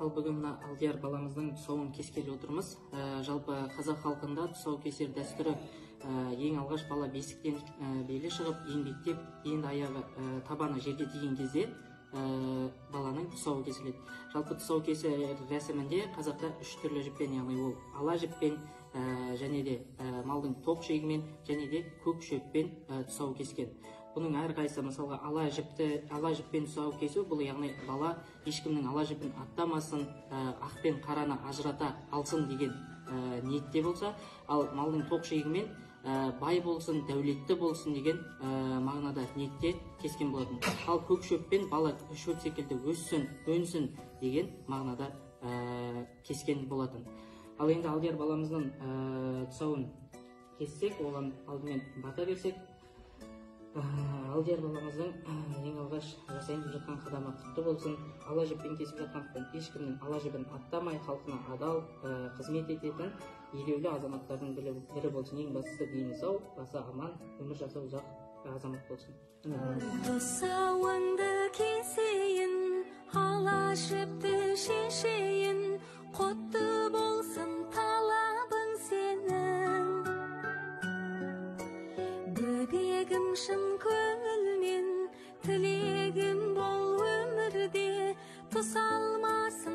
Ал бүгін мына Алдияр баламыздың тұсауын кескелі отырмыз. Жалпы қазақ халқында тұсау кесер дәстүрі ең алғаш бала бесіктен белі шығып, еңбектеп, енді аяғы табаны жерге тиген кезде баланың тұсауы кесіледі. Жалпы тұсау кесер рәсімінде қазақта 3 түрлі жіппен, яғни ол ала жіппен, және де малдың тоқ жегімен, және де көк шөппен тұсау кескен. Бұның әрқайсысы, мысалға, ала жіппен тұсау кесу, бұл яғни бала ешкімнің ала жіпін аттамасын, ақ пен қараны ажырата алсын деген ниетте болса, ал малдың тоқ жегімен бай болсын, дәулетті болсын деген мағынада ниетте кескен болатын. Ал көк шөппен бала шөп секілді өссін, өнсін деген мағынада кескен болатын. Ал енді Алдияр баламыздың тұсауын кессек, оған алдымен бата берсек, Алдияр баламыздың ең алғаш жасайын деп жатқан қадамы құтты болсын. Ала жіппен кесіп жатқандықтан ешкімнің ала жібін аттамай, халқына адал қызмет ететін елеулі азаматтардың бірі болсын. Ең бастысы дені сау, басы аман, өмір жасы ұзақ азамат болсын. Тұсауыңды кесейін, ала жіпті шешейін, құтты болсын талабың сенің. Бөбегім шын көңілмен, тілегім бол өмірде, тұсалмасын